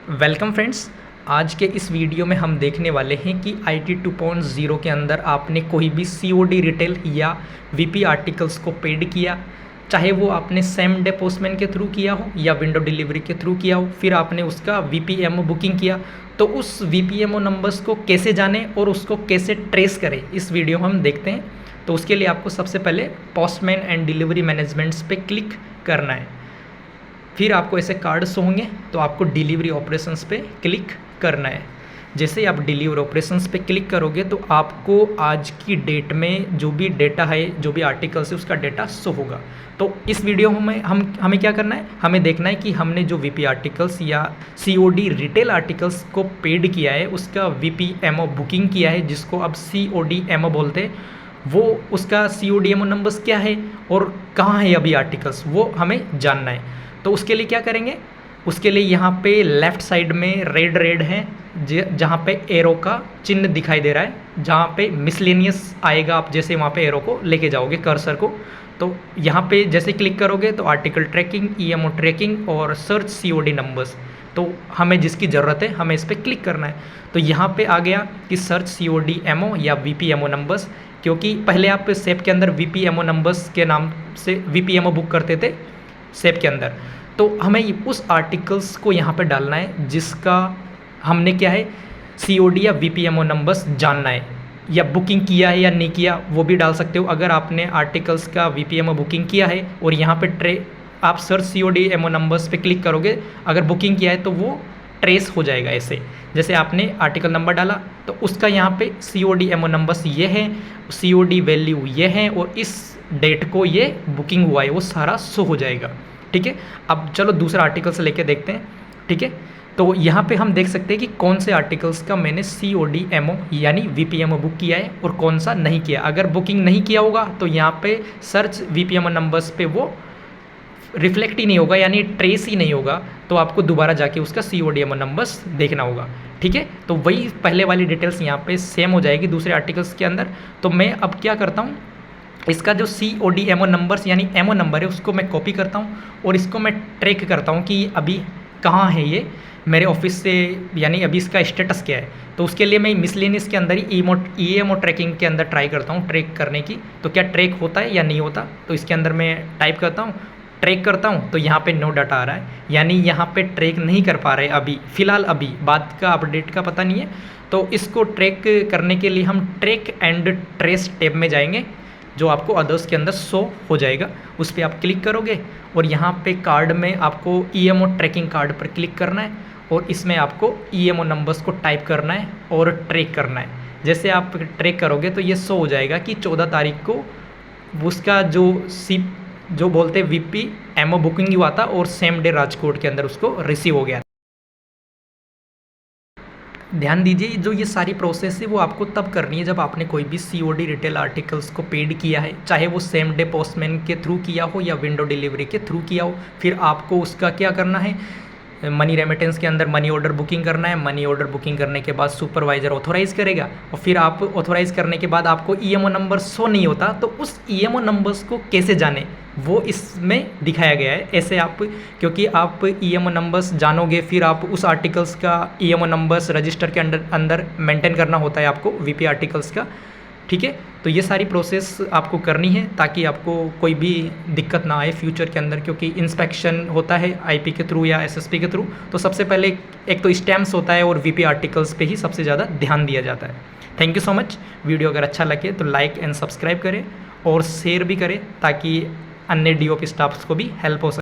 Welcome friends. आज के इस वीडियो में हम देखने वाले हैं कि IT 2.0 के अंदर आपने कोई भी COD रिटेल या VP आर्टिकल्स को पेड किया, चाहे वो आपने सेम डे पोस्टमैन के थ्रू किया हो या विंडो डिलीवरी के थ्रू किया हो, फिर आपने उसका VPMO बुकिंग किया, तो उस VPMO नंबर्स को कैसे जाने और उसको कैसे ट्रेस करें, इस वीडियो में हम देखते हैं। तो उसके लिए आपको सबसे पहले पोस्टमैन एंड डिलीवरी मैनेजमेंट्स पे क्लिक करना है। फिर आपको ऐसे कार्ड शो होंगे, तो आपको डिलीवरी ऑपरेशंस पे क्लिक करना है। जैसे ही आप डिलीवरी ऑपरेशंस पे क्लिक करोगे तो आपको आज की डेट में जो भी डेटा है, जो भी आर्टिकल्स है, उसका डेटा शो होगा। तो इस वीडियो में हमें क्या करना है, हमें देखना है कि हमने जो VP आर्टिकल्स या COD रिटेल आर्टिकल्स को पेड किया है, उसका VPMO बुकिंग किया है, जिसको अब CODMO बोलते हैं, वो उसका CODMO नंबर्स क्या है और कहाँ है अभी आर्टिकल्स, वो हमें जानना है। तो उसके लिए क्या करेंगे, उसके लिए यहाँ पे लेफ़्ट साइड में रेड है, जहाँ पे एरो का चिन्ह दिखाई दे रहा है, जहाँ पे मिसलेनियस आएगा, आप जैसे वहाँ पे एरो को लेके जाओगे कर्सर को, तो यहाँ पे जैसे क्लिक करोगे तो आर्टिकल ट्रैकिंग, EMO ट्रैकिंग और सर्च COD नंबर्स, तो हमें जिसकी ज़रूरत है हमें इस पर क्लिक करना है। तो यहाँ पे आ गया कि सर्च CODMO या VPMO नंबर्स, क्योंकि पहले आप सेप के अंदर VPMO नंबर्स के नाम से VPMO बुक करते थे सेप के अंदर, तो हमें उस आर्टिकल्स को यहाँ पे डालना है जिसका हमने क्या है COD या VPMO नंबर्स जानना है, या बुकिंग किया है या नहीं किया वो भी डाल सकते हो। अगर आपने आर्टिकल्स का VPMO बुकिंग किया है और यहाँ पे आप सर्च CODMO नंबर्स पे क्लिक करोगे, अगर बुकिंग किया है तो वो ट्रेस हो जाएगा। ऐसे जैसे आपने आर्टिकल नंबर डाला तो उसका यहाँ पे CODMO नंबर्स ये हैं, COD वैल्यू ये हैं और इस डेट को ये बुकिंग हुआ है, वो सारा शो हो जाएगा। ठीक है, अब चलो दूसरा आर्टिकल से लेके देखते हैं। ठीक है, तो यहाँ पे हम देख सकते हैं कि कौन से आर्टिकल्स का मैंने CODMO यानी VPMO बुक किया है और कौन सा नहीं किया। अगर बुकिंग नहीं किया होगा तो यहाँ पे सर्च VPMO नंबर्स पे वो रिफ्लेक्ट ही नहीं होगा, यानी ट्रेस ही नहीं होगा, तो आपको दोबारा जाके उसका CODMO नंबर्स देखना होगा। ठीक है, तो वही पहले वाली डिटेल्स यहाँ पे सेम हो जाएगी दूसरे आर्टिकल्स के अंदर। तो मैं अब क्या करता हूँ, इसका जो CODMO नंबर्स यानी एमओ नंबर है उसको मैं कॉपी करता हूँ और इसको मैं ट्रैक करता हूँ कि अभी कहाँ है ये मेरे ऑफिस से, यानी अभी इसका स्टेटस क्या है। तो उसके लिए मैं मिसलेनियस के अंदर ही EMO ट्रैकिंग के अंदर ट्राई करता हूँ ट्रैक करने की, तो क्या ट्रैक होता है या नहीं होता। तो इसके अंदर मैं टाइप करता हूँ, ट्रैक करता हूँ, तो यहाँ पे नो डाटा आ रहा है, यानी यहाँ पे ट्रैक नहीं कर पा रहे अभी फ़िलहाल, अभी बात का अपडेट का पता नहीं है। तो इसको ट्रैक करने के लिए हम ट्रैक एंड ट्रेस टैब में जाएंगे, जो आपको अदर्स के अंदर शो हो जाएगा, उस पर आप क्लिक करोगे और यहाँ पे कार्ड में आपको EMO ट्रैकिंग कार्ड पर क्लिक करना है और इसमें आपको EMO नंबर्स को टाइप करना है और ट्रैक करना है। जैसे आप ट्रैक करोगे तो ये शो हो जाएगा कि 14 तारीख को उसका जो बोलते हैं VPMO बुकिंग हुआ था और सेम डे राजकोट के अंदर उसको रिसीव हो गया। ध्यान दीजिए, जो ये सारी प्रोसेस है वो आपको तब करनी है जब आपने कोई भी COD रिटेल आर्टिकल्स को पेड किया है, चाहे वो सेम डे पोस्टमैन के थ्रू किया हो या विंडो डिलीवरी के थ्रू किया हो। फिर आपको उसका क्या करना है, मनी रेमिटेंस के अंदर मनी ऑर्डर बुकिंग करना है। मनी ऑर्डर बुकिंग करने के बाद सुपरवाइज़र ऑथोराइज़ करेगा और फिर आप ऑथोराइज़ करने के बाद आपको EMO नंबर शो नहीं होता, तो उस EMO नंबर्स को कैसे जाने वो इसमें दिखाया गया है। ऐसे आप, क्योंकि आप EMO नंबर्स जानोगे फिर आप उस आर्टिकल्स का EMO नंबर्स रजिस्टर के अंदर मेंटेन करना होता है आपको VP आर्टिकल्स का। ठीक है, तो ये सारी प्रोसेस आपको करनी है ताकि आपको कोई भी दिक्कत ना आए फ्यूचर के अंदर, क्योंकि इंस्पेक्शन होता है IP के थ्रू या SSP के थ्रू, तो सबसे पहले एक तो स्टैम्प्स होता है और VP आर्टिकल्स पे ही सबसे ज़्यादा ध्यान दिया जाता है। Thank you so much. Video अगर अच्छा लगे तो लाइक एंड सब्सक्राइब करें और शेयर भी करें ताकि अन्य DOP स्टाफ्स को भी हेल्प हो सके।